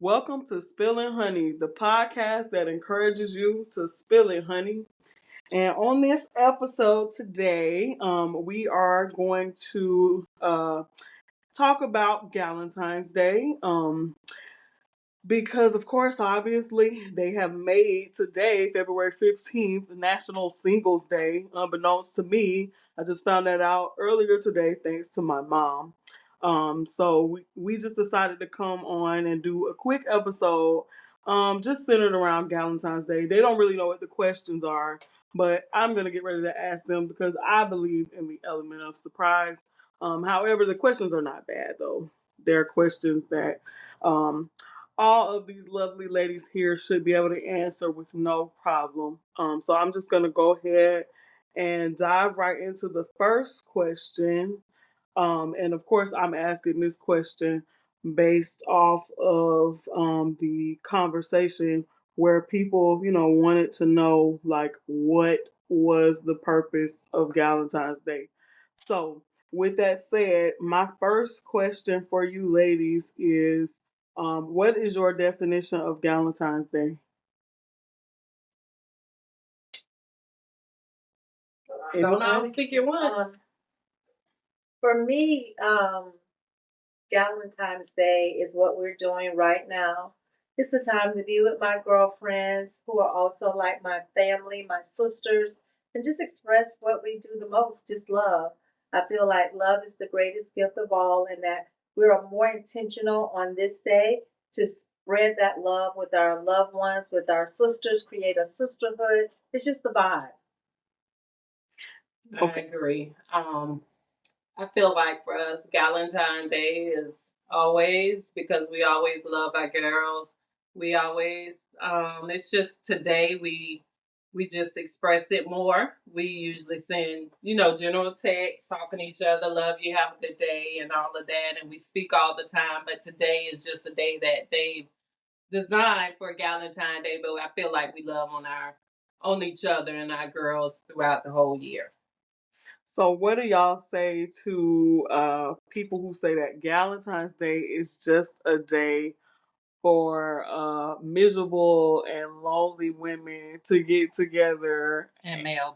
Welcome to Spilling Honey, the podcast that encourages you to spill it, honey. And on this episode today, we are going to talk about Galentine's Day. Because, of course, obviously, they have made today, February 15th, National Singles Day. Unbeknownst to me, I just found that out earlier today thanks to my mom. So we just decided to come on and do a quick episode just centered around Galentine's Day. They don't really know what the questions are, but I'm going to get ready to ask them because I believe in the element of surprise. However, the questions are not bad, though. They're questions that all of these lovely ladies here should be able to answer with no problem. So I'm just going to go ahead and dive right into the first question. And of course, I'm asking this question based off of the conversation where people, wanted to know like what was the purpose of Valentine's Day. So, with that said, my first question for you ladies is what is your definition of Valentine's Day? Don't all speak at once. For me, Galentine's Day is what we're doing right now. It's a time to be with my girlfriends who are also like my family, my sisters, and just express what we do the most, just love. I feel like love is the greatest gift of all, and that we are more intentional on this day to spread that love with our loved ones, with our sisters, create a sisterhood. It's just the vibe. I agree. I feel like for us, Galentine Day is always because we always love our girls. We always, it's just today we just express it more. We usually send, general text, talking to each other, love you, have a good day, and all of that. And we speak all the time. But today is just a day that they've designed for Galentine Day. But I feel like we love on each other and our girls throughout the whole year. So, what do y'all say to people who say that Valentine's Day is just a day for miserable and lonely women to get together and male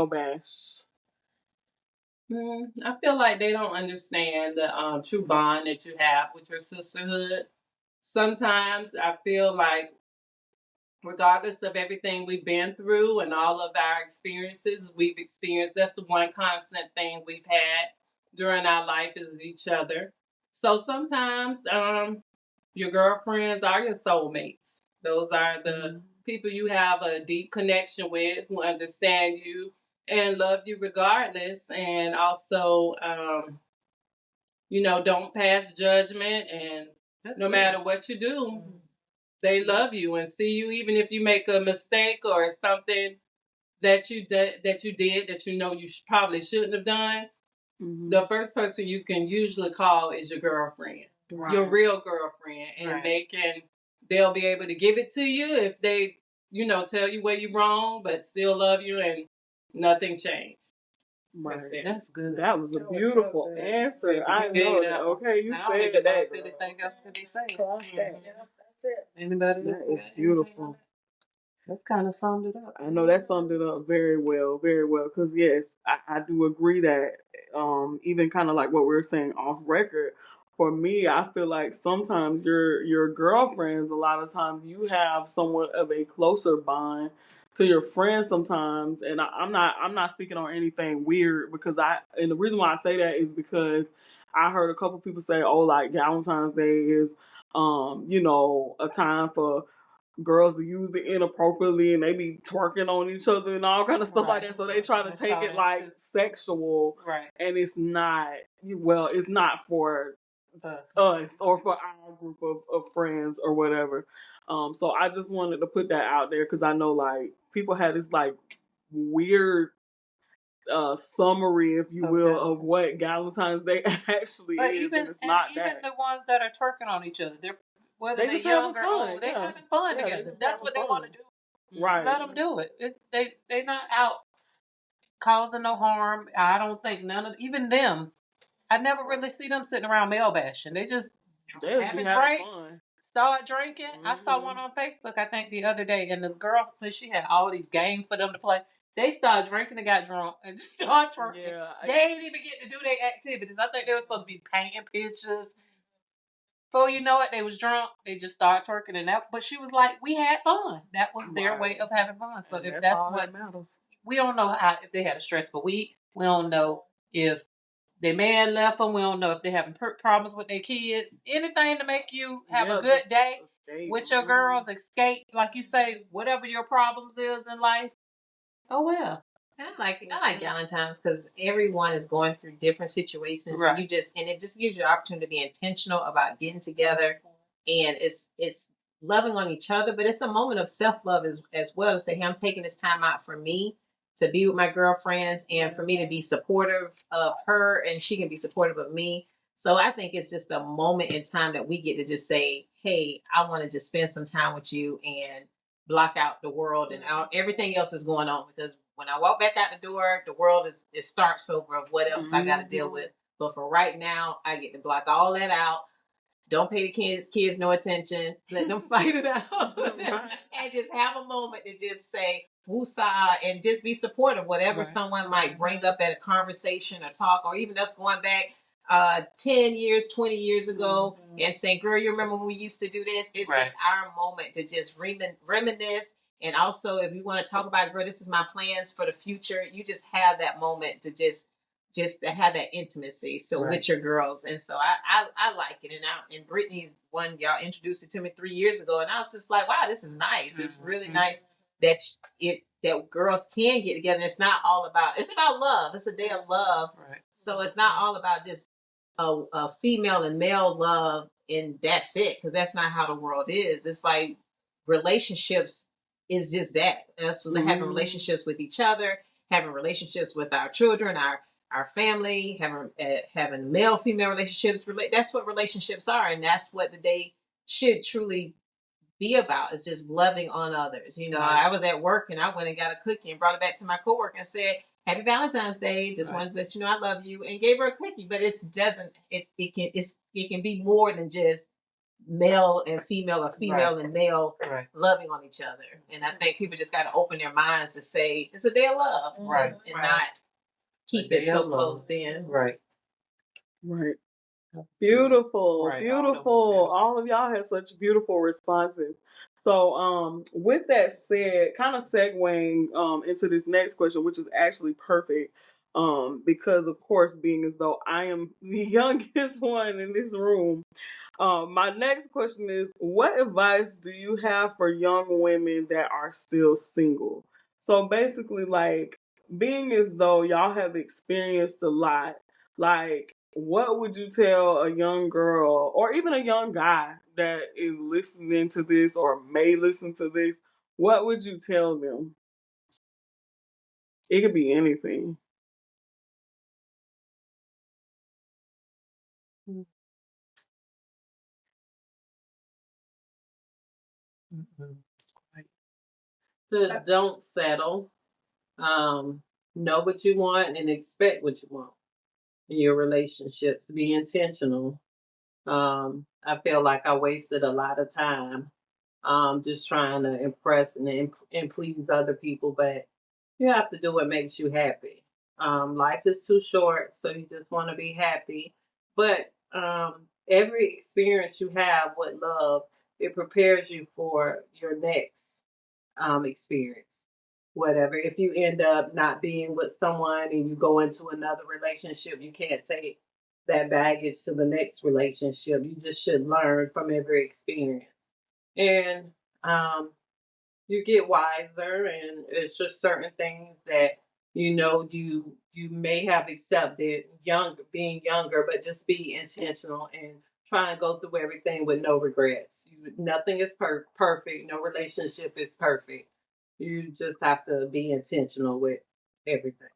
bash? I feel like they don't understand the true bond that you have with your sisterhood. Sometimes I feel like regardless of everything we've been through and all of our experiences we've experienced, that's the one constant thing we've had during our life is each other. So sometimes your girlfriends are your soulmates. Those are the people you have a deep connection with, who understand you and love you regardless, and also don't pass judgment, and no matter what you do, they love you and see you even if you make a mistake or something that you did that you probably shouldn't have done. The first person you can usually call is your girlfriend, your real girlfriend, and they'll be able to give it to you if they tell you where you're wrong but still love you and nothing changed. Right. That's good. That was a beautiful answer. I know that. Okay, you said that. Anything else to be said? That's it. Anybody? That is beautiful. That's kind of summed it up. I know that summed it up very well, very well. Because yes, I do agree that even kind of like what we were saying off record. For me, I feel like sometimes your girlfriends, a lot of times you have somewhat of a closer bond to your friends sometimes, and I'm not speaking on anything weird because and the reason why I say that is because I heard a couple people say, oh, like Valentine's Day is a time for girls to use it inappropriately and they be twerking on each other and all kind of stuff like that. So they try to take it like sexual, right? And it's not. Well, it's not for us or for our group of friends or whatever. So I just wanted to put that out there because I know like people had this like weird summary, if you will, of what Valentine's Day actually is, and it's not that. Even the ones that are twerking on each other, whether they're younger or old, they're having fun together. That's what they want to do. Right. Let them do it. They're not out causing no harm. I don't think even them. I never really see them sitting around male bashing. They just having fun. start drinking. I saw one on Facebook, I think, the other day, and the girl said she had all these games for them to play. They started drinking and got drunk and just started twerking. Yeah, They ain't even get to do their activities. I think they were supposed to be painting pictures. Before you know it, they was drunk. They just started twerking and that. But she was like, "We had fun. That was their way of having fun." So and if that's that's all what that matters. we don't know how if they had a stressful week. We don't know if their man left them. We don't know if they're having problems with their kids. Anything to make you have a good day with your girls, escape, like you say, whatever your problems is in life. Oh well. I like Galentine's because everyone is going through different situations. Right. And it just gives you the opportunity to be intentional about getting together, and it's loving on each other, but it's a moment of self-love as well to say, hey, I'm taking this time out for me to be with my girlfriends and for me to be supportive of her and she can be supportive of me. So I think it's just a moment in time that we get to just say, hey, I want to just spend some time with you and block out the world and everything else is going on, because when I walk back out the door, the world it starts over of what else I got to deal with. But for right now, I get to block all that out. Don't pay the kids no attention. Let them fight it out, and just have a moment to just say woosah and just be supportive. Whatever someone might bring up at a conversation or talk, or even us going back 10 years, 20 years ago, and saying, "Girl, you remember when we used to do this?" It's just our moment to just reminisce. And also, if you want to talk about, girl, this is my plans for the future, you just have that moment to just to have that intimacy. So with your girls. And so I like it. And Brittany's one, y'all introduced it to me 3 years ago. And I was just like, wow, this is nice. It's really nice that that girls can get together. And it's not all about, it's about love. It's a day of love. Right. So it's not all about just a female and male love and that's it. Because that's not how the world is. It's like relationships is just that. Us having relationships with each other, having relationships with our children, our family, having male female relationships. That's what relationships are, and that's what the day should truly be about. Is just loving on others. You know, I was at work and I went and got a cookie and brought it back to my coworker and said, "Happy Valentine's Day. Just wanted to let you know I love you," and gave her a cookie. But it can be more than just male and female, or female and male loving on each other. And I think people just got to open their minds to say it's a day of love, and not keep it so closed in. Right. Beautiful. Beautiful. All of y'all had such beautiful responses. So, with that said, kind of segueing into this next question, which is actually perfect, because of course, being as though I am the youngest one in this room, my next question is, what advice do you have for young women that are still single? So basically, like, being as though y'all have experienced a lot, like, what would you tell a young girl or even a young guy that is listening to this or may listen to this? What would you tell them? It could be anything. So don't settle. Know what you want and expect what you want in your relationships. Be intentional. I feel like I wasted a lot of time just trying to impress and please other people, but you have to do what makes you happy. Life is too short, so you just want to be happy. But every experience you have with love, it prepares you for your next experience. Whatever. If you end up not being with someone and you go into another relationship, you can't take that baggage to the next relationship. You just should learn from every experience. And you get wiser, and it's just certain things that you may have accepted being younger, but just be intentional and try and go through everything with no regrets. Nothing is perfect. No relationship is perfect. You just have to be intentional with everything.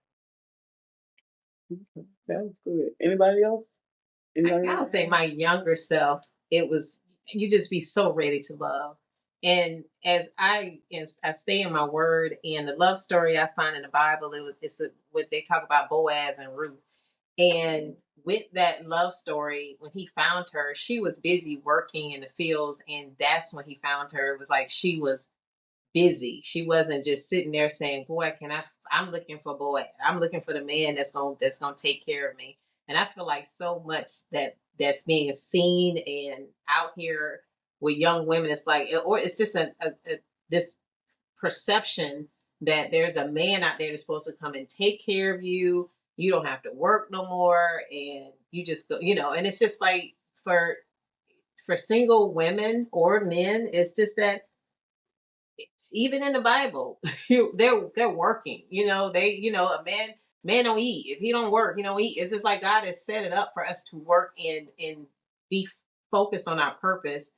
That was good. Anybody else? I would say my younger self, it was, you just be so ready to love. And as I stay in my word, and the love story I find in the Bible, what they talk about Boaz and Ruth. And with that love story, when he found her, she was busy working in the fields, and that's when he found her. It was like she was busy. She wasn't just sitting there saying, "Boy, can I? I'm looking for boy. I'm looking for the man that's gonna take care of me." And I feel like so much that's being seen and out here with young women. It's like, or it's just this perception that there's a man out there that's supposed to come and take care of you. You don't have to work no more, and you just go, and it's just like for single women or men, it's just that even in the Bible, they're working. A man don't eat if he don't work. He don't eat. It's just like God has set it up for us to work and be focused on our purpose.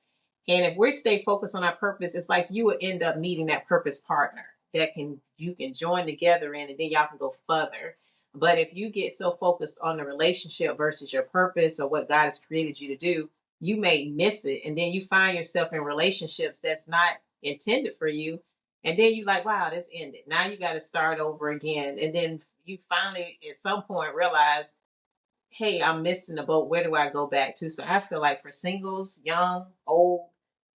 And if we stay focused on our purpose, it's like you will end up meeting that purpose partner that you can join together in, and then y'all can go further. But if you get so focused on the relationship versus your purpose or what God has created you to do, you may miss it, and then you find yourself in relationships that's not intended for you, and then you like, wow, this ended. Now you got to start over again, and then you finally at some point realize, hey, I'm missing the boat. Where do I go back to? So I feel like for singles, young, old,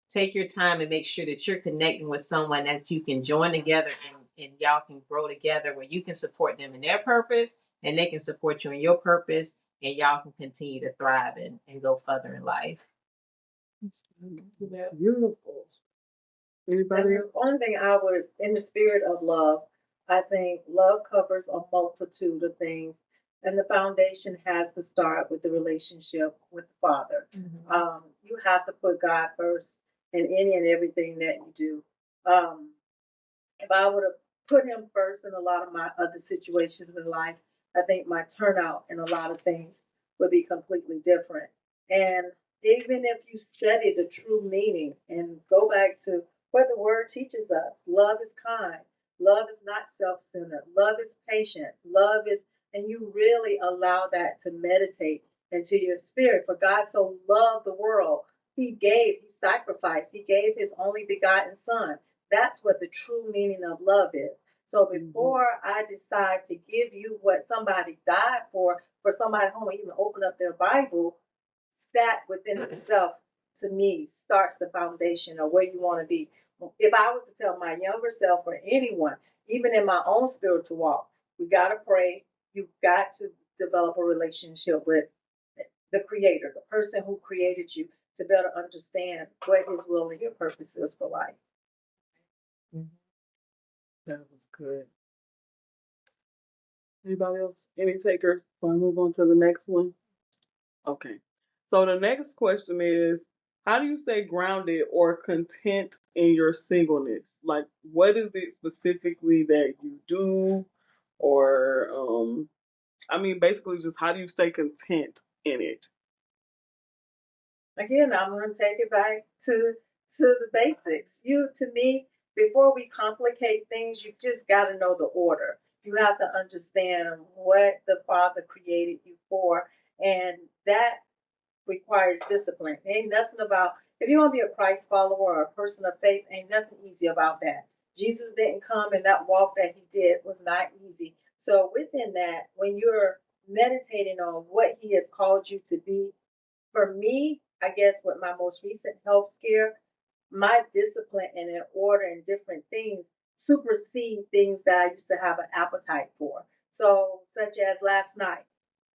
take your time and make sure that you're connecting with someone that you can join together, and y'all can grow together, where you can support them in their purpose and they can support you in your purpose, and y'all can continue to thrive and go further in life. Beautiful. Anybody else? The only thing I would, in the spirit of love, I think love covers a multitude of things, and the foundation has to start with the relationship with the Father. You have to put God first in any and everything that you do. If I would have put Him first in a lot of my other situations in life, I think my turnout in a lot of things would be completely different. And even if you study the true meaning and go back to what the word teaches us, love is kind, love is not self centered, love is patient, love is, and you really allow that to meditate into your spirit. For God so loved the world, He sacrificed, He gave His only begotten Son. That's what the true meaning of love is. So before I decide to give you what somebody died for somebody home, even open up their Bible, that within itself, to me, starts the foundation of where you want to be. If I was to tell my younger self or anyone, even in my own spiritual walk, we got to pray. You've got to develop a relationship with the Creator, the person who created you, to better understand what His will and your purpose is for life. That was good. Anybody else? Any takers? Before I move on to the next one? Okay. So the next question is, how do you stay grounded or content in your singleness? Like, what is it specifically that you do? Or, basically just how do you stay content in it? Again, I'm going to take it back to the basics. To me, before we complicate things, you just got to know the order. You have to understand what the Father created you for, and that requires discipline. Ain't nothing about, if you want to be a Christ follower or a person of faith, ain't nothing easy about that. Jesus didn't come, and that walk that He did was not easy. So within that, when you're meditating on what He has called you to be, for me, I guess with my most recent health scare, my discipline and in order and different things supersede things that I used to have an appetite for. So, such as last night,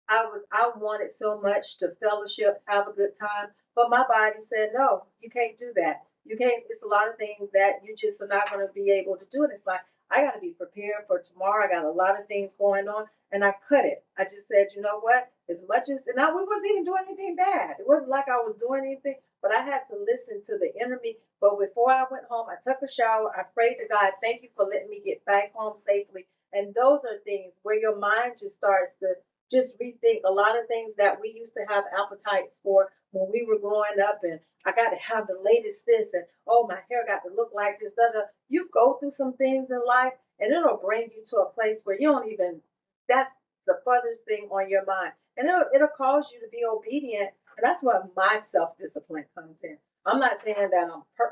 I wanted so much to fellowship, have a good time, but my body said, no, you can't do that. You can't. It's a lot of things that you just are not going to be able to do. And it's like, I got to be prepared for tomorrow. I got a lot of things going on, and I cut it. I just said, you know what? As much as, and we wasn't even doing anything bad. It wasn't like I was doing anything, but I had to listen to the enemy. But before I went home, I took a shower. I prayed to God, thank you for letting me get back home safely. And those are things where your mind just starts to just rethink a lot of things that we used to have appetites for when we were growing up. And I got to have the latest this, and oh, my hair got to look like this. You go through some things in life, and it'll bring you to a place where you don't even, that's the furthest thing on your mind. And it'll cause you to be obedient. And that's where my self-discipline comes in. I'm not saying that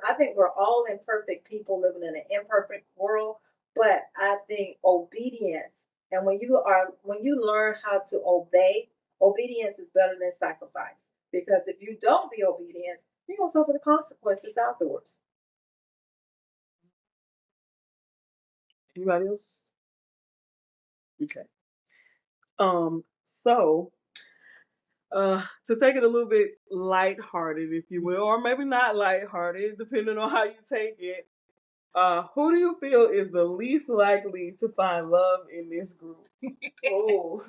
I think we're all imperfect people living in an imperfect world, but I think obedience And when you learn how to obey, obedience is better than sacrifice. Because if you don't be obedient, you're gonna suffer the consequences afterwards. Anybody else? Okay. So to take it a little bit lighthearted, if you will, or maybe not lighthearted, depending on how you take it. Who do you feel is the least likely to find love in this group? Oh.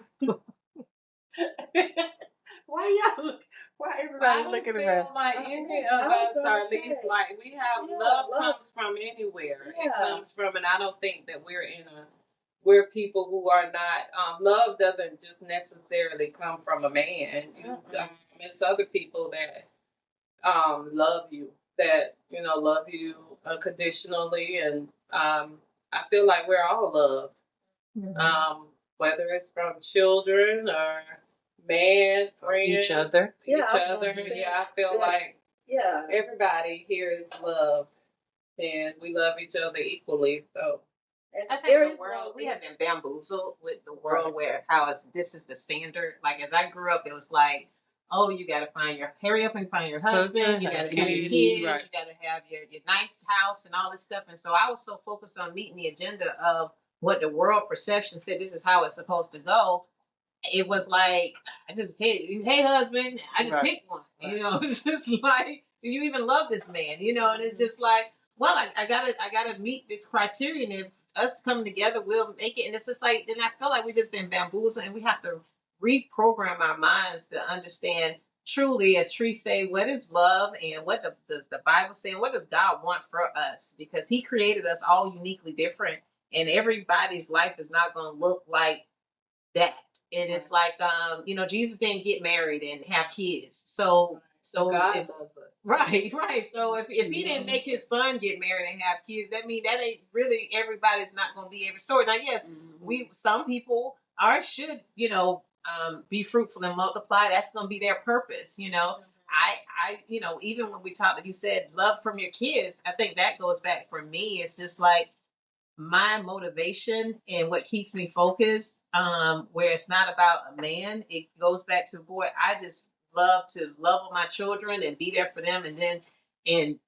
Why I everybody don't looking feel around? like any I of was us gonna are say, least like we have yeah, love love. comes from anywhere. It Yeah. comes from, and I don't think that we're people who are not love doesn't just necessarily come from a man. It's other people that love you, that love you unconditionally, and I feel like we're all loved. Whether it's from children or man, friends, Each other. Yeah, I was each gonna other. say, Yeah, I feel like yeah. everybody here is loved, and we love each other equally. So And I think there the is world, no we have least- been bamboozled with the world where this is the standard. Like as I grew up, it was like, oh, you got to hurry up and find your husband. You got to have your kids. Right. You got to have your nice house and all this stuff. And so I was so focused on meeting the agenda of what the world perception said this is how it's supposed to go. It was like, I just hey husband, I just picked one. Right. It's just like, do you even love this man? And it's just like, well, I gotta meet this criterion. If us coming together, we'll make it. And it's just like, then I feel like we've just been bamboozled, and we have to reprogram our minds to understand truly, as Tree say, what is love, and what does the Bible say, and what does God want for us? Because He created us all uniquely different, and everybody's life is not going to look like that. And it's like, Jesus didn't get married and have kids. So God if, loves us. right. So if he didn't make his son get married and have kids, that means that ain't really everybody's not going to be every story. Now, yes, some people should be fruitful and multiply. That's going to be their purpose. I even when we talked, like you said, love from your kids. I think that goes back for me. It's just like my motivation and what keeps me focused, where it's not about a man. It goes back to, boy, I just love to love on my children and be there for them, and then and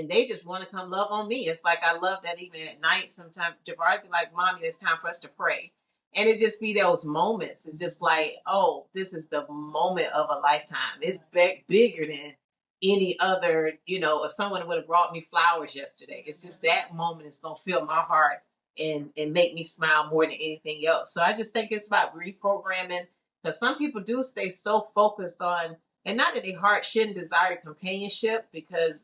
they just want to come love on me. It's like I love that even at night sometimes Javard be like, Mommy, it's time for us to pray. And it just be those moments. It's just like, oh, this is the moment of a lifetime. It's bigger than any other, if someone would have brought me flowers yesterday. It's just that moment is going to fill my heart and make me smile more than anything else. So I just think it's about reprogramming, because some people do stay so focused on, and not that their heart shouldn't desire companionship, because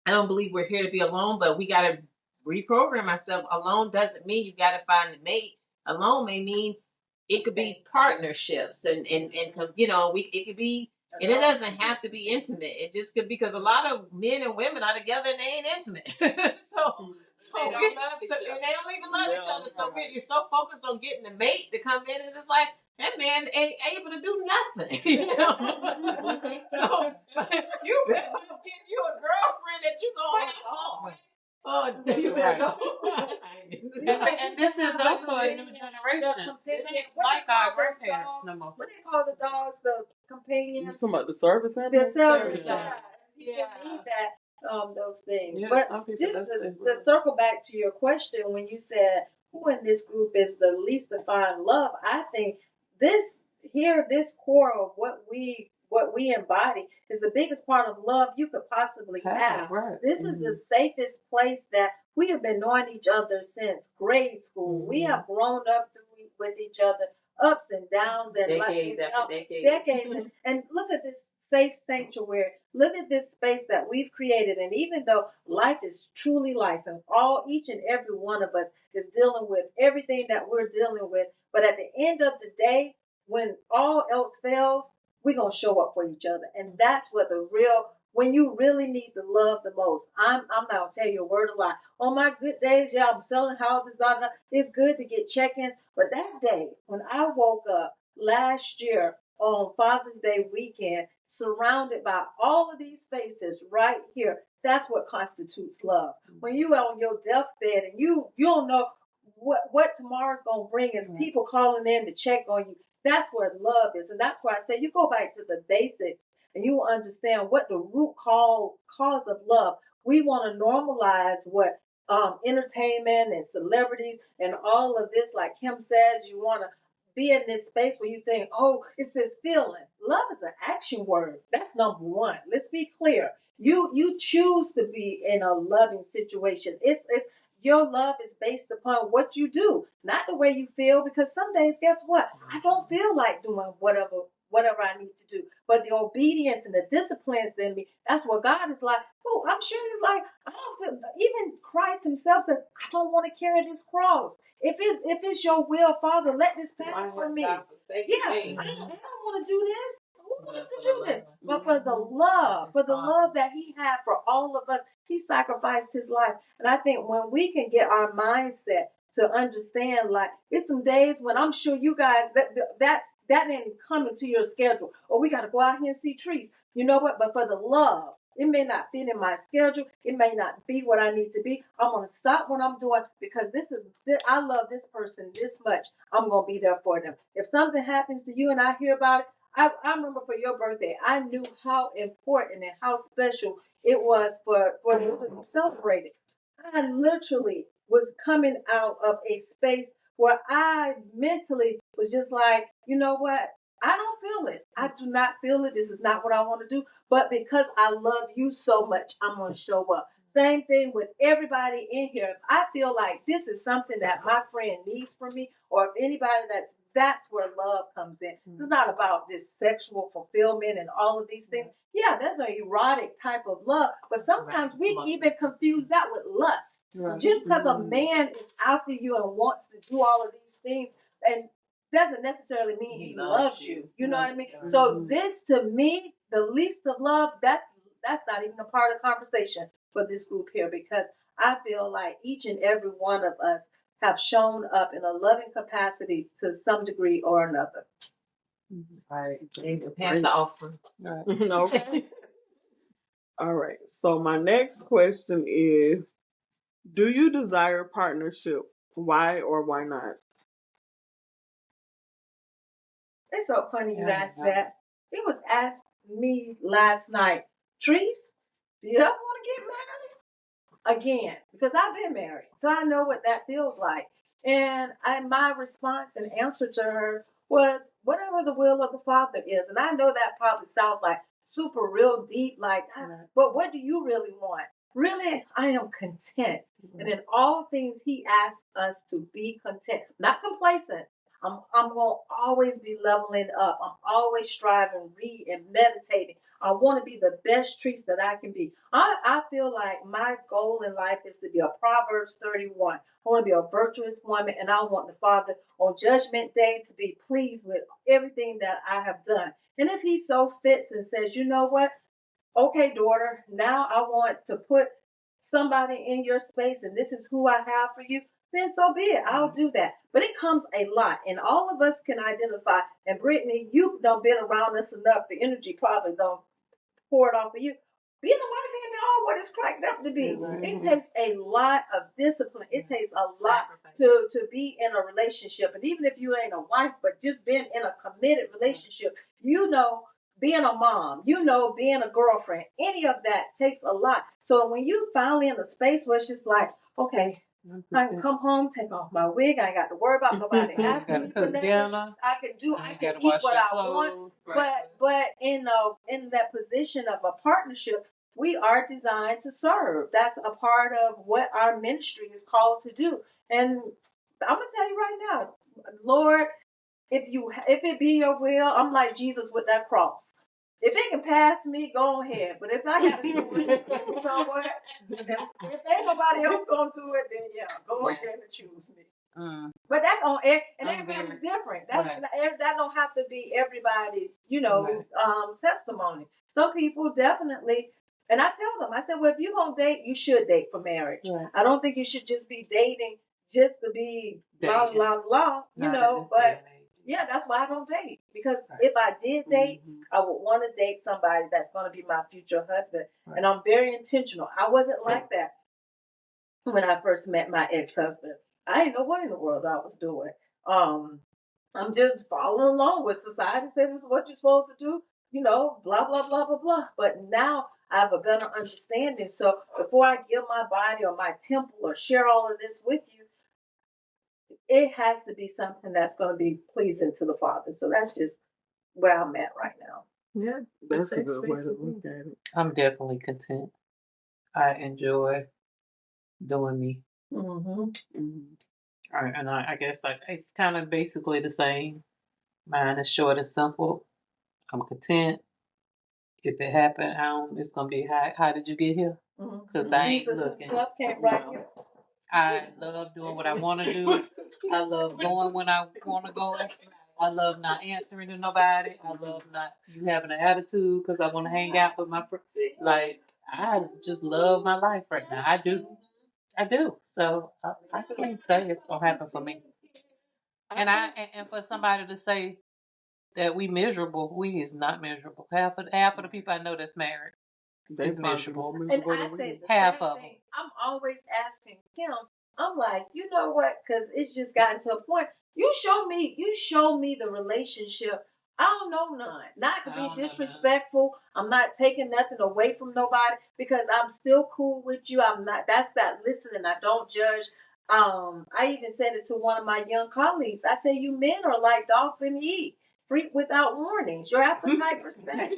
I don't believe we're here to be alone, but we got to reprogram ourselves. Alone doesn't mean you got to find a mate. Alone may mean it could be partnerships and it could be, and it doesn't have to be intimate. It just could be, because a lot of men and women are together and they ain't intimate. so They don't love each other. and they don't even love each other. So you're so focused on getting the mate to come in. It's just like, that man ain't able to do nothing. So you better get you a girlfriend that you gonna have home. Oh, you better go. And this is also a new generation. It ain't like our grandparents no more. What they call the dogs? The companion. You talking about the service animals? The service. Yeah. You need that. Those things. Yeah, But some people, just that's to circle back to your question, when you said who in this group is the least to find love, I think this core of what we embody is the biggest part of love you could possibly have. Right. This is the safest place that we have been knowing each other since grade school. We have grown up with each other, ups and downs, and Decades after decades. and look at this safe sanctuary. Look at this space that we've created. And even though life is truly life, and each and every one of us is dealing with everything that we're dealing with, but at the end of the day, when all else fails, we're going to show up for each other. And that's what when you really need the love the most. I'm not going to tell you a word of lie. On my good days, I'm selling houses, it's good to get check-ins. But that day, when I woke up last year on Father's Day weekend, surrounded by all of these faces right here, that's what constitutes love. When you are on your deathbed and you don't know what tomorrow's gonna bring is people calling in to check on you. That's where love is, and that's why I say you go back to the basics and you will understand what the root cause of love. We want to normalize what entertainment and celebrities and all of this, like Kim says, you want to be in this space where you think, oh, it's this feeling. Love is an action word. That's number one. Let's be clear. You choose to be in a loving situation. It's your love is based upon what you do, not the way you feel. Because some days, guess what? I don't feel like doing whatever I need to do. But the obedience and the disciplines in me, that's what God is like. Oh, I'm sure He's like, I don't feel. Even Christ Himself says, I don't want to carry this cross. If it's your will, Father, let this pass from me. Yeah, I don't want to do this. Who wants to do this? But for the love that He had for all of us, He sacrificed His life. And I think when we can get our mindset to understand, like, it's some days when I'm sure you guys that didn't come into your schedule. Or we got to go out here and see trees. You know what? But for the love, it may not fit in my schedule. It may not be what I need to be. I'm gonna stop what I'm doing because I love this person this much. I'm gonna be there for them. If something happens to you and I hear about it, I remember for your birthday, I knew how important and how special it was for you to be celebrated. I literally was coming out of a space where I mentally was just like, you know what? I don't feel it. I do not feel it. This is not what I want to do. But because I love you so much, I'm going to show up. Same thing with everybody in here. If I feel like this is something that my friend needs from me, or if anybody that's where love comes in. It's not about this sexual fulfillment and all of these things. Yeah, that's an erotic type of love. But sometimes we even confuse that with lust. Right. Just because a man is after you and wants to do all of these things, and doesn't necessarily mean he loves you. You know what I mean? So this, to me, the least of love, that's not even a part of the conversation for this group here, because I feel like each and every one of us have shown up in a loving capacity to some degree or another. Right. Pass the offering. Right. Okay. All right. So my next question is, do you desire partnership? Why or why not? It's so funny you asked that. It was asked me last night. Trees, do you ever want to get married? Again, because I've been married, so I know what that feels like. And my response and answer to her was, whatever the will of the Father is. And I know that probably sounds like super real deep, like, but what do you really want? Really, I am content. And in all things, He asks us to be content, not complacent. I'm going to always be leveling up. I'm always striving, read, and meditating. I want to be the best Trees that I can be. I feel like my goal in life is to be a Proverbs 31. I want to be a virtuous woman, and I want the Father on Judgment Day to be pleased with everything that I have done. And if He so fits and says, you know what? Okay, daughter, now I want to put somebody in your space, and this is who I have for you, then so be it. I'll do that. But it comes a lot, and all of us can identify. And Brittany, you done been around us enough. The energy probably don't pour it off of you. Being a wife ain't all what it's cracked up to be. Right. It takes a lot of discipline. It takes a lot to be in a relationship. And even if you ain't a wife, but just being in a committed relationship, being a mom, being a girlfriend, any of that takes a lot. So when you finally in a space where it's just like, okay, I can come home, take off my wig. I ain't got to worry about nobody asking me for nothing. I can eat what I want. But in that position of a partnership, we are designed to serve. That's a part of what our ministry is called to do. And I'm gonna tell you right now, Lord, if it be your will, I'm like Jesus with that cross. If it can pass me, go ahead. But if I got to do it, you know what? If ain't nobody else going to do it, then go ahead and choose me. But that's on air, and everybody's different. That don't have to be everybody's, testimony. Some people definitely, and I tell them, I said, well, if you're gonna date, you should date for marriage. Right. I don't think you should just be dating just to be blah blah blah, but. Yeah, that's why I don't date. Because if I did date, I would want to date somebody that's going to be my future husband. Right. And I'm very intentional. I wasn't like that when I first met my ex-husband. I didn't know what in the world I was doing. I'm just following along with society said this is what you're supposed to do, blah blah blah blah blah. But now I have a better understanding. So before I give my body or my temple or share all of this with you, it has to be something that's going to be pleasing to the Father. So that's just where I'm at right now. Yeah, that's a good way to look at it. I'm definitely content. I enjoy doing me. All right, and I guess it's kind of basically the same. Mine is short and simple. I'm content. If it happened, it's gonna be how did you get here? Because I ain't Jesus looking. himself came right here. I love doing what I want to do. I love going when I want to go. I love not answering to nobody. I love not you having an attitude because I want to hang out with my friends. Like, I just love my life right now. I do. So I can't say it's gonna happen for me. And for somebody to say that we miserable, we is not miserable. Half of the people I know that's married is miserable. And I say the half same of them. thing. I'm always asking him. I'm like, you know what? Because it's just gotten to a point. You show me the relationship. I don't know none. Not to be disrespectful. I'm not taking nothing away from nobody because I'm still cool with you. I'm not. That's that listening. I don't judge. I even said it to one of my young colleagues. I say, you men are like dogs in heat, freak without warnings. Your appetite for sex.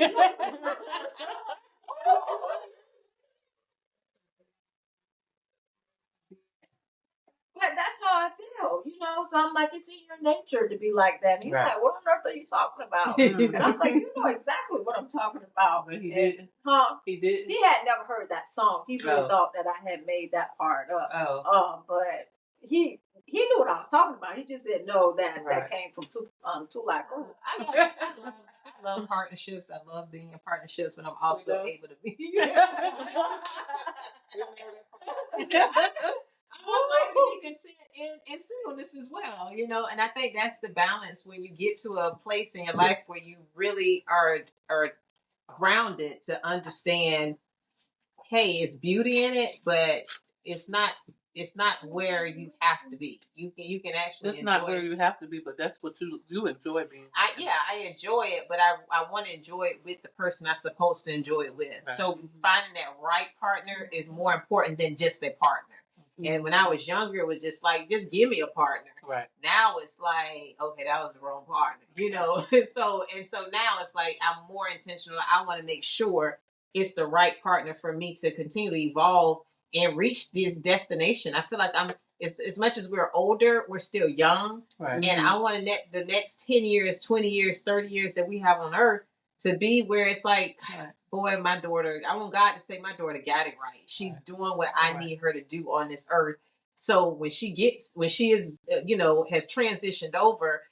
But that's how I feel, So I'm like, it's in your nature to be like that. And he's like, what on earth are you talking about? And I'm like, you know exactly what I'm talking about. But he didn't. Huh? He didn't. He had never heard that song. He really thought that I had made that part up. But he knew what I was talking about. He just didn't know that that came from two like. I love partnerships. I love being in partnerships, but I'm also able to be. I'm also able to be content in singleness as well, and I think that's the balance when you get to a place in your life where you really are grounded to understand, hey, it's beauty in it, but it's not where you have to be. You can actually it's not where you have to be, but that's what you enjoy being. I enjoy it, but I want to enjoy it with the person I'm supposed to enjoy it with. Right. So finding that right partner is more important than just a partner. And when I was younger, it was just like, just give me a partner. Right. Now it's like, okay, that was the wrong partner, So now it's like I'm more intentional. I want to make sure it's the right partner for me to continue to evolve and reach this destination. I feel like as much as we're older, we're still young. Right. And I want the next 10 years, 20 years, 30 years that we have on earth to be where it's like, boy, my daughter, I want God to say my daughter got it right. She's doing what I need her to do on this earth. So when she is, has transitioned over,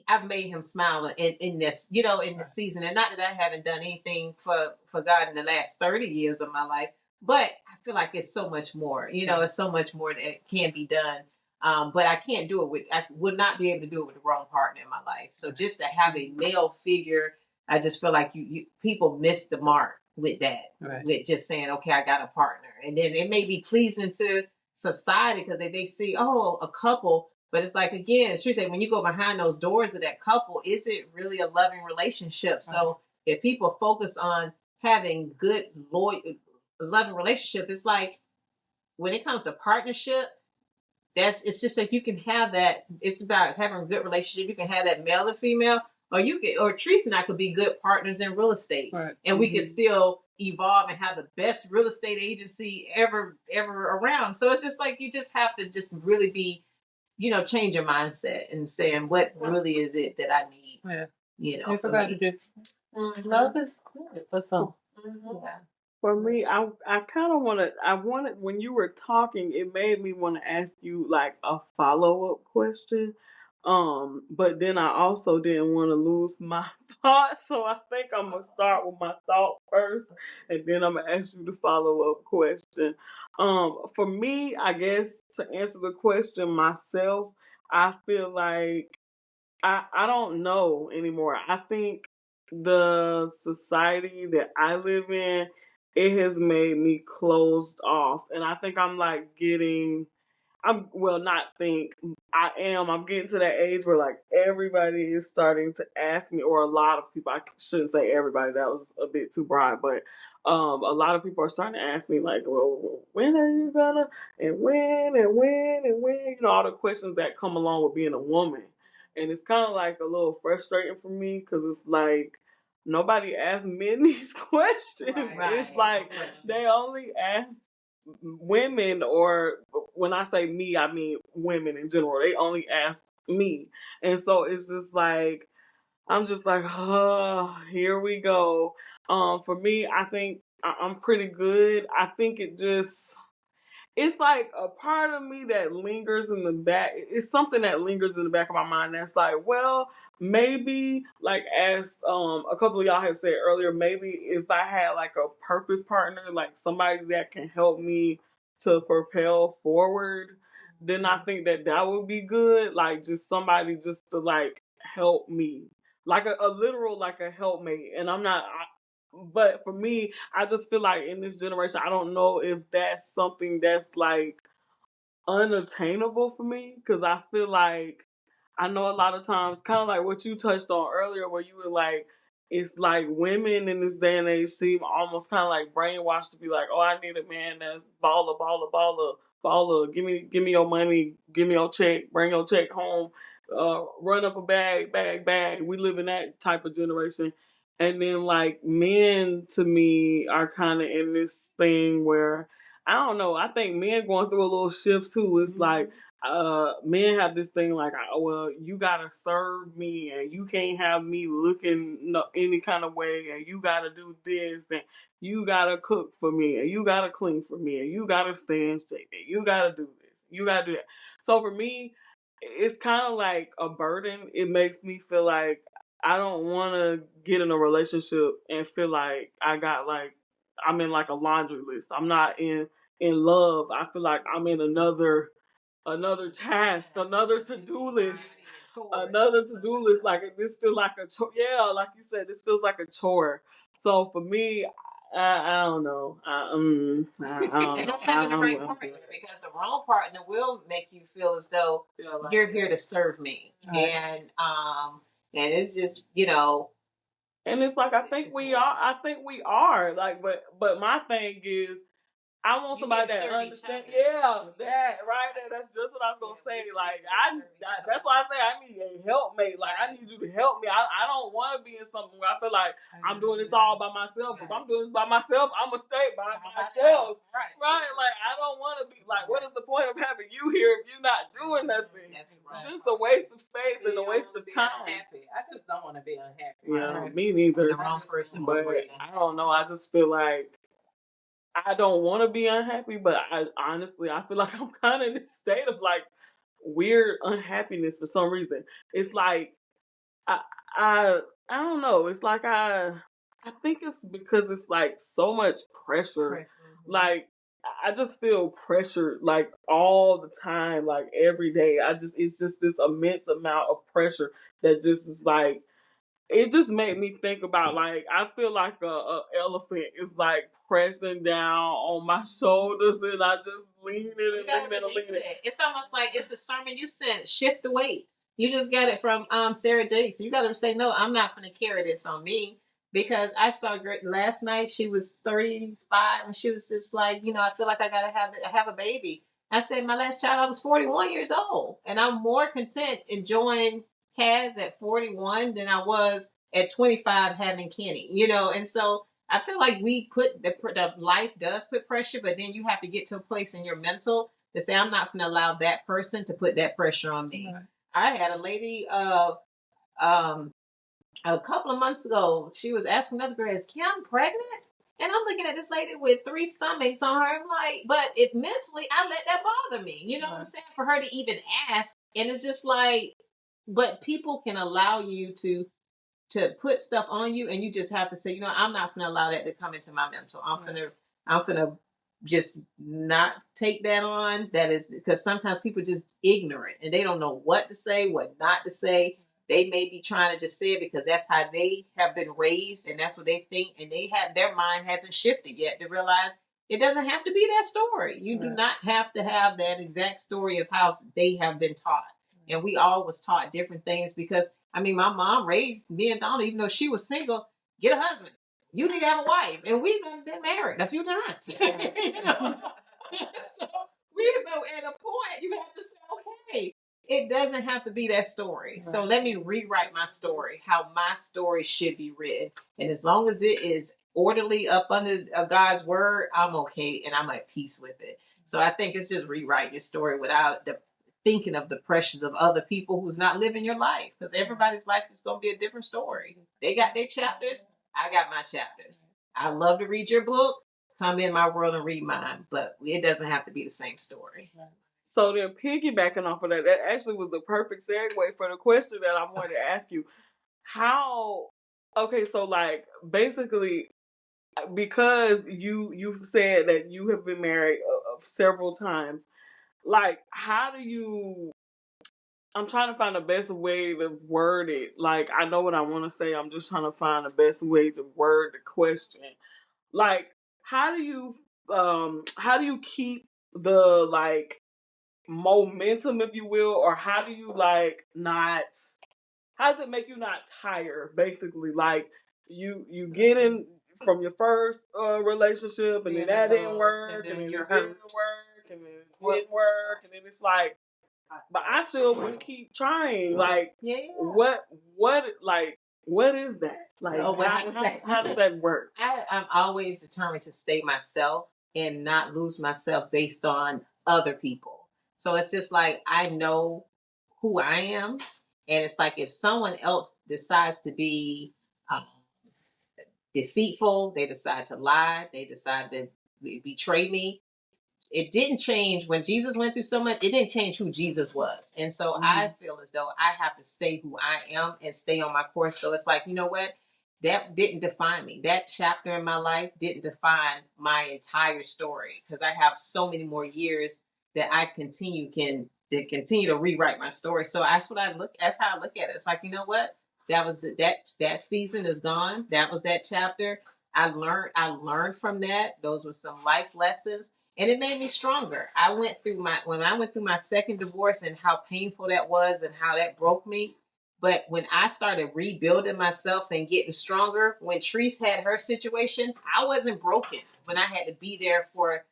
I've made him smile in this, in this season. And not that I haven't done anything for God in the last 30 years of my life, but I feel like it's so much more, it's so much more that can be done. But I can't do it I would not be able to do it with the wrong partner in my life. So just to have a male figure, I just feel like you people miss the mark with that, with just saying, okay, I got a partner. And then it may be pleasing to society because they see, a couple, but it's like, again, as she said, when you go behind those doors of that couple, is it really a loving relationship? So if people focus on having good, loyal, loving relationship, it's like when it comes to partnership, it's just like you can have that. It's about having a good relationship. You can have that male and female, or Teresa and I could be good partners in real estate, and we can still evolve and have the best real estate agency ever around. So it's just like you just have to just really be, change your mindset and saying what really is it that I need. I forgot to do. Love is good for some. Yeah. For me, I kind of wanted when you were talking, it made me want to ask you like a follow-up question. But then I also didn't want to lose my thought, so I think I'm gonna start with my thought first, and then I'm gonna ask you the follow-up question. For me, I guess to answer the question myself, I feel like I don't know anymore. I think the society that I live in, it has made me closed off. And I think I'm like getting I'm getting to that age where like everybody is starting to ask me, or a lot of people, I shouldn't say everybody, that was a bit too broad, but a lot of people are starting to ask me like, well, when are you gonna, and when, all the questions that come along with being a woman. And it's kind of like a little frustrating for me because it's like nobody asks men these questions. Right. It's like they only ask women, or when I say me, I mean women in general. They only ask me. And so it's just like, I'm just like, oh, here we go. For me, I think I'm pretty good. I think it's like a part of me that lingers in the back. It's something that lingers in the back of my mind that's like, well, maybe like as a couple of y'all have said earlier, maybe if I had like a purpose partner, like somebody that can help me to propel forward, then I think that would be good. Like just somebody just to like help me, like a literal like a helpmate. And I'm not. But for me, I just feel like in this generation, I don't know if that's something that's like unattainable for me, because I feel like I know a lot of times, kind of like what you touched on earlier, where you were like, it's like women in this day and age seem almost kind of like brainwashed to be like, oh, I need a man that's baller. Give me your money, give me your check, bring your check home, run up a bag. We live in that type of generation. And then like men to me are kind of in this thing where I don't know. I think men going through a little shift too. It's like men have this thing like, well, you gotta serve me, and you can't have me looking any kind of way, and you gotta do this, and you gotta cook for me, and you gotta clean for me, and you gotta stand straight, and you gotta do this, you gotta do that. So for me, it's kind of like a burden. It makes me feel like I don't want to get in a relationship and feel like I got like I'm in like a laundry list. I'm not in love. I feel like I'm in another task, another to do list, another to do list. Like this feels like a chore. Yeah, like you said, this feels like a chore. So for me, I don't know. I don't And know. that's having the right partner, because the wrong partner will make you feel as though you're here to serve me, and it's just And it's like I think we are. I think we are. Like, but my thing is I want somebody that understands. Yeah, that right there. That's just what I was gonna say. Like that's why I say I need a helpmate. Like I need you to help me. I don't want to be in something where I feel like I'm doing this all by myself. If I'm doing this by myself, I'm gonna stay by myself. Right. Like I don't want to be like. What is the point of having you here if you're not doing nothing? It's just a waste of space and a waste of time. I just don't want to be unhappy. Yeah, me neither. the wrong person. But I don't know. I just feel like I don't want to be unhappy, but I honestly I feel like I'm kind of in this state of like weird unhappiness for some reason. It's like I I I don't know. It's like I think it's because it's like so much pressure. Like I just feel pressured like all the time, like every day. It's just this immense amount of pressure that just is like it just made me think about like I feel like a elephant is like pressing down on my shoulders and I just lean in and lean in. It's almost like it's a sermon you sent. Shift the weight. You just got it from Sarah Jakes. You got to say, no, I'm not going to carry this on me, because I saw last night. She was 35 and she was just like, I feel like I got to have a baby. I said my last child, I was 41 years old, and I'm more content enjoying Kaz at 41 than I was at 25 having Kenny. And so I feel like we put the life does put pressure, but then you have to get to a place in your mental to say, I'm not going to allow that person to put that pressure on me. Right. I had a lady a couple of months ago. She was asking other girls, "Kim, pregnant?" And I'm looking at this lady with 3 stomachs on her. I'm like, but if mentally, I let that bother me. You know what I'm saying? For her to even ask, and it's just like, but people can allow you to put stuff on you, and you just have to say, I'm not going to allow that to come into my mental. I'm finna just not take that on. That is because sometimes people just ignorant and they don't know what to say, what not to say. They may be trying to just say it because that's how they have been raised and that's what they think, and their mind hasn't shifted yet to realize It doesn't have to be that story. You do not have to have that exact story of how they have been taught. And we all was taught different things because, I mean, my mom raised me and Donna, even though she was single, get a husband. You need to have a wife. And we've been married a few times. You know? So we've been at a point you have to say, okay, it doesn't have to be that story. Right. So let me rewrite my story, how my story should be written. And as long as it is orderly up under God's word, I'm okay and I'm at peace with it. So I think it's just rewriting your story without thinking of the pressures of other people who's not living your life, because everybody's life is going to be a different story. They got their chapters. I got my chapters. I love to read your book. Come in my world and read mine, but it doesn't have to be the same story. So then piggybacking off of that, that actually was the perfect segue for the question that I wanted to ask you. How, okay, so like basically, because you've said that you have been married several times, like how do you, I'm trying to find the best way to word it. Like I know what I want to say, I'm just trying to find the best way to word the question. Like how do you keep the like momentum, if you will, or how do you like not, how does it make you not tired, basically? Like you get in from your first relationship and then that didn't work and then it didn't work and then it didn't work and then it's like, but I still want to keep trying. Like what is that? Like how does that work? I'm always determined to stay myself and not lose myself based on other people. So it's just like I know who I am, and it's like if someone else decides to be deceitful, they decide to lie, they decide to betray me. It didn't change when Jesus went through so much. It didn't change who Jesus was. And so I feel as though I have to stay who I am and stay on my course. So it's like, you know what? That didn't define me. That chapter in my life didn't define my entire story, because I have so many more years that I continue to rewrite my story. So that's that's how I look at it. It's like, you know what? That was that season is gone. That was that chapter. I learned from that. Those were some life lessons. And it made me stronger. When I went through my second divorce and how painful that was and how that broke me. But when I started rebuilding myself and getting stronger, when Treese had her situation, I wasn't broken when I had to be there for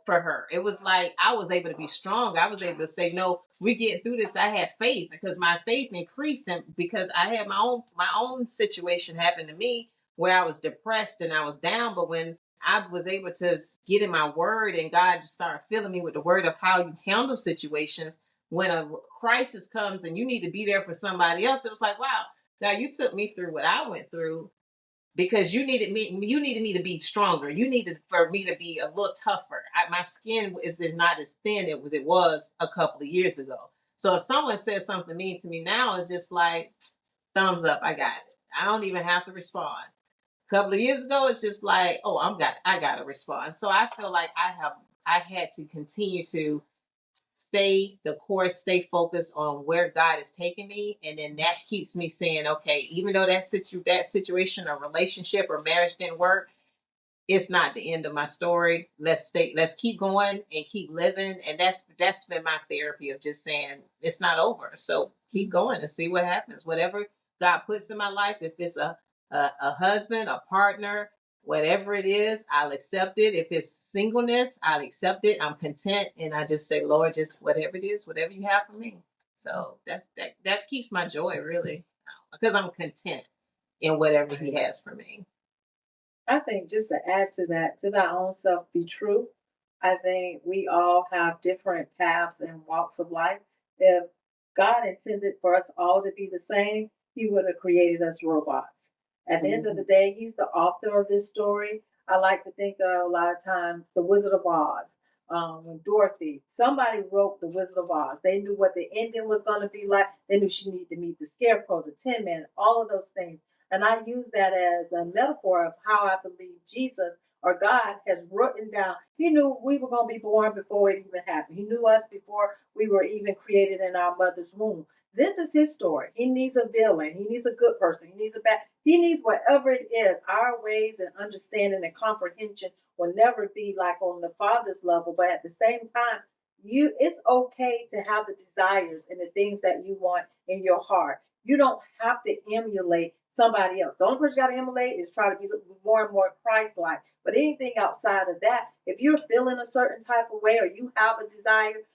her. It was like I was able to be strong. I was able to say, no, we're getting through this. I had faith because my faith increased, and because I had my own situation happen to me where I was depressed and I was down. But when I was able to get in my word and God just started filling me with the word of how you handle situations when a crisis comes and you need to be there for somebody else. It was like, wow, God, you took me through what I went through because you needed me to be stronger. You needed for me to be a little tougher. My skin is not as thin as it was a couple of years ago. So if someone says something mean to me now, it's just like, thumbs up, I got it. I don't even have to respond. A couple of years ago, it's just like, oh, I got to respond. So I feel like I had to continue to stay the course, stay focused on where God is taking me. And then that keeps me saying, okay, even though that situation or relationship or marriage didn't work, it's not the end of my story. Let's keep going and keep living. And that's been my therapy of just saying it's not over. So keep going and see what happens. Whatever God puts in my life, if it's a husband, a partner, whatever it is, I'll accept it. If it's singleness, I'll accept it. I'm content. And I just say, Lord, just whatever it is, whatever you have for me. So that keeps my joy, really, because I'm content in whatever he has for me. I think just to add to that, to thy own self be true. I think we all have different paths and walks of life. If God intended for us all to be the same, he would have created us robots. At the end of the day, he's the author of this story. I like to think of a lot of times the Wizard of Oz. When Dorothy, somebody wrote the Wizard of Oz. They knew what the ending was going to be like. They knew she needed to meet the Scarecrow, the Tin Man, all of those things. And I use that as a metaphor of how I believe Jesus or God has written down. He knew we were going to be born before it even happened. He knew us before we were even created in our mother's womb. This is his story. He needs a villain. He needs a good person. He needs a bad. He needs whatever it is. Our ways and understanding and comprehension will never be like on the Father's level, but at the same time, it's okay to have the desires and the things that you want in your heart. You don't have to emulate somebody else. The only person you got to emulate is try to be more and more Christ-like. But anything outside of that, if you're feeling a certain type of way or you have a desire,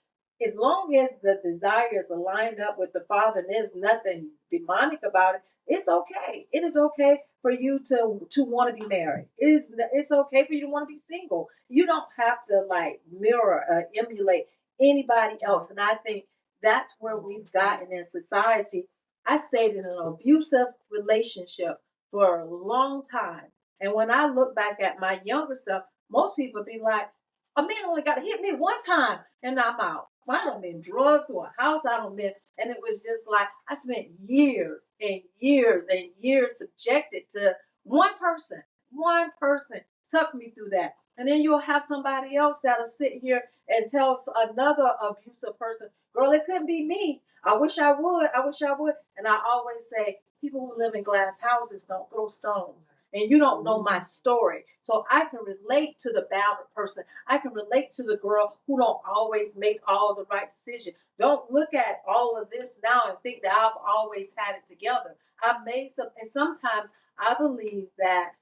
as long as the desires are lined up with the Father and there's nothing demonic about it, it's okay. It is okay for you to want to be married. It's okay for you to want to be single. You don't have to like mirror or emulate anybody else. And I think that's where we've gotten in society. I stayed in an abusive relationship for a long time. And when I look back at my younger self, most people be like, a man only got to hit me one time and I'm out. Well, I don't been drugged to a house. I don't been, and it was just like I spent years and years and years subjected to one person. One person took me through that. And then you'll have somebody else that'll sit here and tell another abusive person, girl, it couldn't be me. I wish I would. I wish I would. And I always say, people who live in glass houses don't throw stones. And you don't know my story. So I can relate to the battered person. I can relate to the girl who don't always make all the right decisions. Don't look at all of this now and think that I've always had it together. I've made some, and sometimes I believe that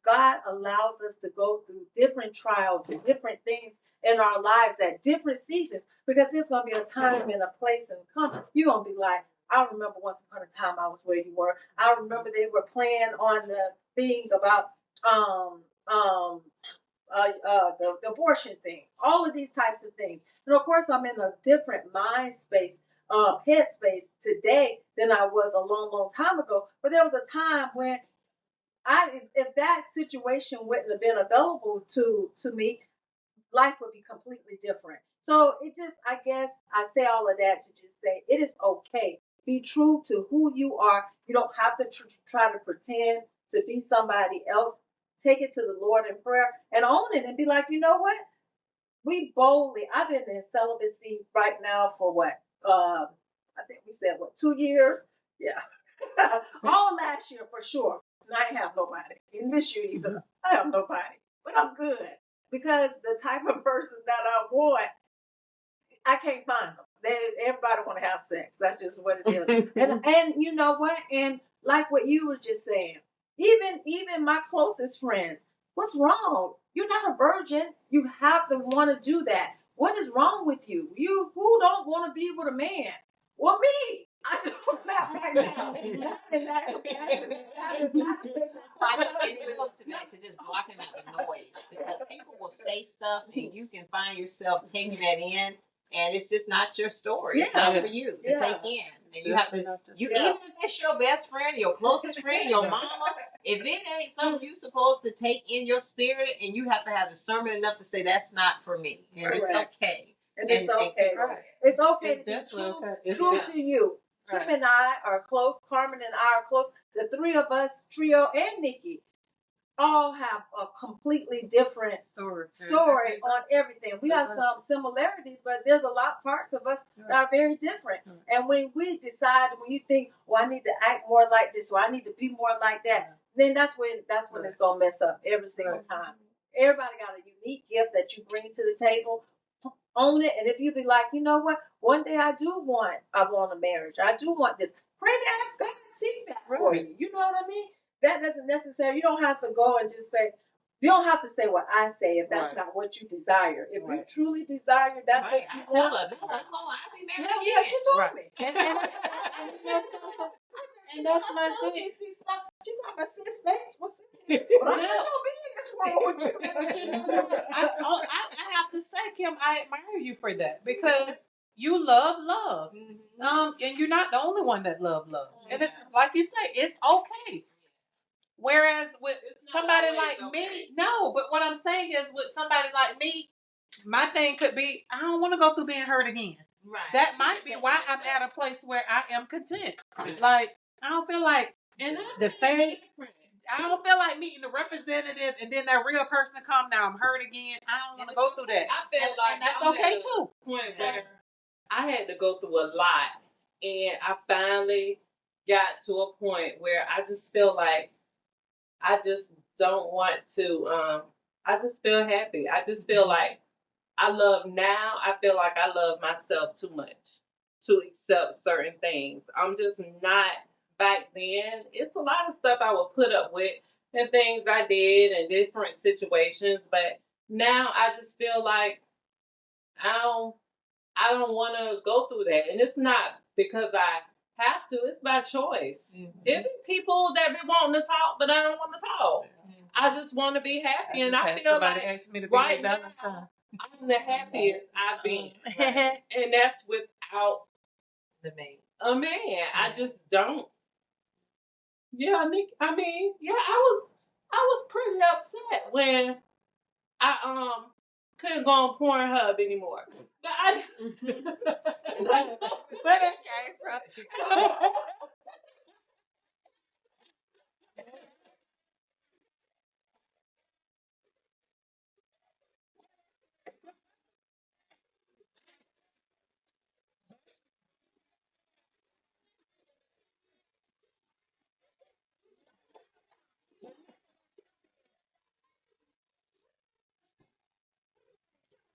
God allows us to go through different trials and different things in our lives at different seasons, because there's going to be a time and a place and come. You're going to be like, I remember once upon a time I was where you were. I remember they were playing on the thing about the abortion thing, all of these types of things. And of course, I'm in a different mind space, headspace today than I was a long, long time ago. But there was a time when if that situation wouldn't have been available to me, life would be completely different. So it just, I guess I say all of that to just say it is okay. Be true to who you are. You don't have to try to pretend to be somebody else. Take it to the Lord in prayer and own it and be like, you know what? I've been in celibacy right now for what? I think we said, 2 years? Yeah. All last year for sure. And I ain't have nobody. And this year either. I have nobody. But I'm good. Because the type of person that I want, I can't find them. Everybody want to have sex. That's just what it is. and you know what? And like what you were just saying, even my closest friends, what's wrong? You're not a virgin. You have to want to do that. What is wrong with you? You who don't want to be with a man? Well, me. I do not right now. Not in that capacity. And it goes back to just blocking out the noise, because people will say stuff and you can find yourself taking that in, and it's just not your story. It's not for you to take in. And you have to, even if it's your best friend, your closest friend, your mama, if it ain't something you're supposed to take in your spirit, and you have to have discernment enough to say that's not for me, and it's okay. And it's okay. It's okay to be true to you. Kim and I are close. Carmen and I are close. The three of us, Trio and Nikki, all have a completely different story on everything. We have some similarities, but there's a lot of parts of us that are very different. And when we decide, when you think, well, I need to act more like this, or I need to be more like that, then that's when it's gonna mess up every single time. Everybody got a unique gift that you bring to the table. Own it, and if you be like, you know what, one day I want a marriage. I do want this. Pray to ask God to see that for you. You know what I mean? That doesn't necessarily. You don't have to go and just say. You don't have to say what I say if that's not what you desire. If you truly desire, that's what you tell want. her, no, I'll be married. Yeah, she told me. And that's my thing. See stuff. She's like, I see snakes. What's it? But I'm not gonna be in this world with you. I have to say, Kim, I admire you for that, because you love love. And you're not the only one that love. And it's like you say, it's okay. Whereas with somebody like me, no. But what I'm saying is, with somebody like me, my thing could be, I don't want to go through being hurt again. Right. That might be why I'm at a place where I am content. Like, I don't feel like the fake. I don't feel like meeting the representative and then that real person come. Now I'm hurt again. I don't want to go through that. I feel like and that's okay too. Point where I had to go through a lot, and I finally got to a point where I just feel like I just don't want to. I just feel happy. I just feel like I love now. I feel like I love myself too much to accept certain things. I'm just not back then. It's a lot of stuff I would put up with and things I did in different situations, but now I just feel like I don't I don't want to go through that. And it's not because I have to, it's by choice. Mm-hmm. It be people that be wanting to talk, but I don't want to talk. Mm-hmm. I just want to be happy. And I feel like asked me to be right now, I'm the happiest I've been. Right. And that's without the man. A man. Yeah. I just don't. Yeah, Nick. I mean, yeah, I was pretty upset when I couldn't go on Pornhub anymore. But I where that came from?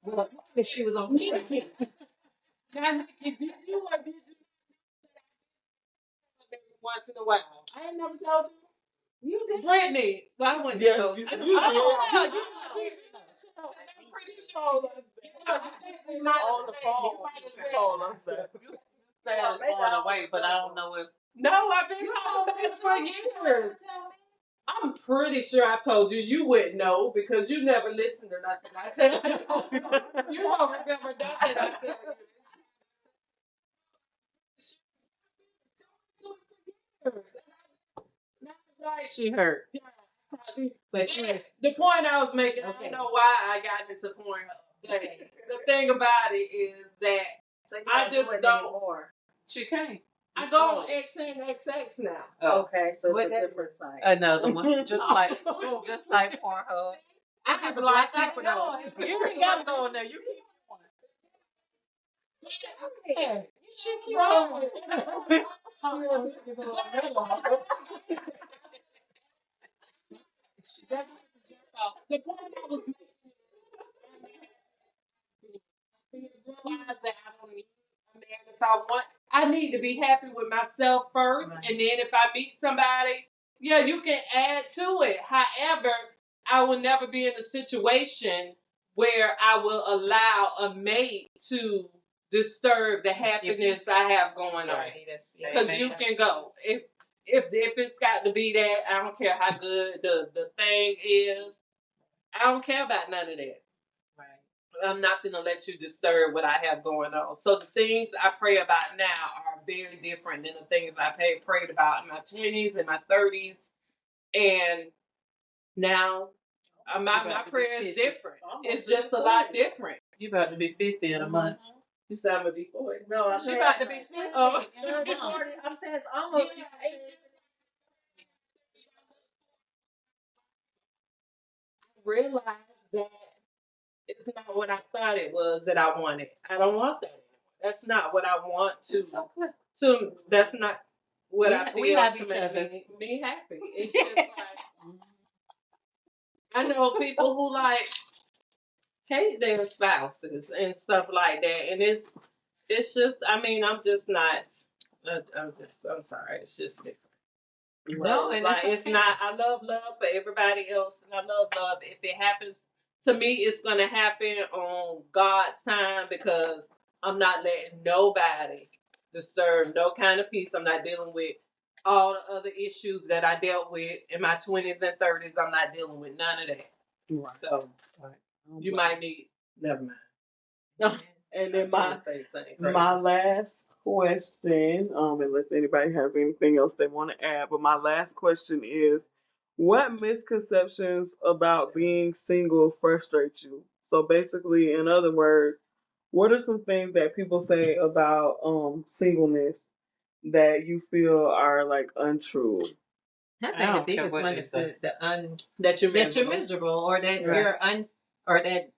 Well, she was on me. Now, did you or did you once in a while? I ain't never told you. You did. Brittany. Well, I wouldn't have told you. I'm pretty sure. Not on the phone. She told us that. You said it's going away, but I don't know if. No, I've been told this for years. I'm pretty sure I've told you. You wouldn't know because you never listened to nothing I said. You don't remember nothing I said. She hurt. But yes, the point I was making, okay. I don't know why I got into porn. But the thing about it is that so I just don't. Anymore. She can't. I go on XNXX now. Oh. Okay, so it's a different site. Another one, just like Pornhub. I have a lot of people know. You ain't got to go in there. You keep on. Yeah. You keep on. The point I was making realize that I don't need a man if I want. I need to be happy with myself first, right. And then if I meet somebody, yeah, you can add to it. However, I will never be in a situation where I will allow a mate to disturb the happiness I have going on. Because you can go. If it's got to be that, I don't care how good the thing is. I don't care about none of that. Right. I'm not going to let you disturb what I have going on. So the things I pray about now are very different than the things I prayed about in my 20s and my 30s. And now my prayer is different. It's just a lot different. You about to be 50 in a month. You said I'm going to be 40. No, I'm saying about to be 50. Oh. 30, 40. I'm saying it's almost. Yeah, realized that it's not what I thought it was that I wanted. I don't want that anymore. That's not what I want to. That's not what I feel to make me happy. It's just like I know people who like hate their spouses and stuff like that, and it's just. I mean, I'm just not. I'm sorry. It's just different. No, and like, it's not. I love love for everybody else, and I love love. If it happens to me, it's gonna happen on God's time because I'm not letting nobody disturb no kind of peace. I'm not dealing with all the other issues that I dealt with in my 20s and 30s. I'm not dealing with none of that. Right. So you might need. Never mind. And then my last question, unless anybody has anything else they want to add, but my last question is, what misconceptions about being single frustrate you? So basically, in other words, what are some things that people say about singleness that you feel are like untrue? I think the biggest one is that you're miserable, or that you're or that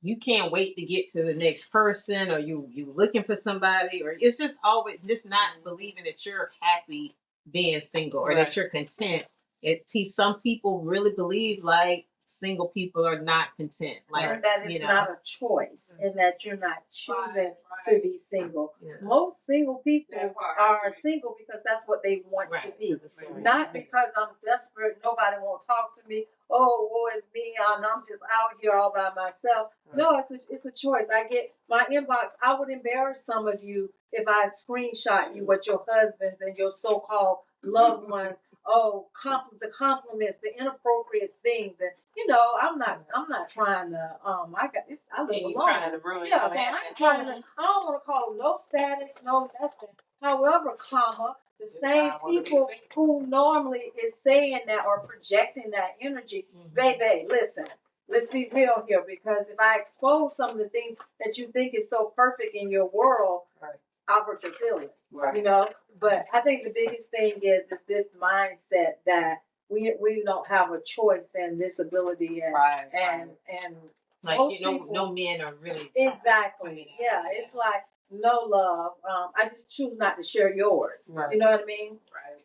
you can't wait to get to the next person, or you looking for somebody, or it's just always just not believing that you're happy being single or that you're content. Some people really believe like single people are not content. Like, and that it's not a choice, and that you're not choosing to be single. Yeah. Most single people are single because that's what they want to be, not because I'm desperate. Nobody won't talk to me. Oh, woe is me, and I'm just out here all by myself. No, it's a choice. I get my inbox. I would embarrass some of you if I screenshot you what your husbands and your so-called loved ones. Oh, the compliments, the inappropriate things, and I'm not trying to. I got this. I live alone. Trying to ruin so I ain't trying to. I don't want to call no statics, no nothing. However, the same people who normally is saying that or projecting that energy, baby, listen. Let's be real here, because if I expose some of the things that you think is so perfect in your world, I'll hurt your feelings. Right. But I think the biggest thing is this mindset that we don't have a choice in this ability, and like people, no men are really exactly. Yeah, it's like no love. I just choose not to share yours. Right. You know what I mean? Right.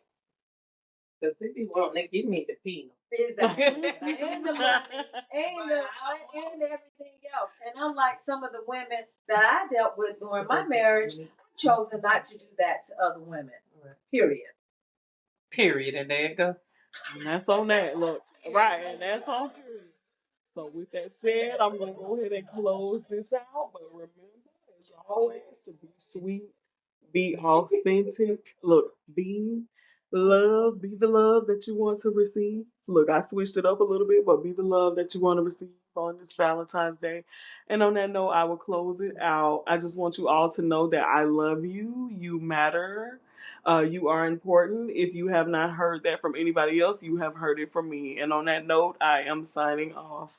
Because if you want, they give me the penal. Exactly. and the money, and everything else. And unlike some of the women that I dealt with during my marriage, I've chosen not to do that to other women. Period. And there you go. And that's on that. Look, right, and that's on period. So with that said, I'm gonna go ahead and close this out. But remember, as always, to be sweet, be authentic. Look, be the love that you want to receive. Look, I switched it up a little bit, but be the love that you want to receive on this Valentine's Day. And on that note, I will close it out. I just want you all to know that I love you. You matter. You are important. If you have not heard that from anybody else, you have heard it from me. And on that note, I am signing off.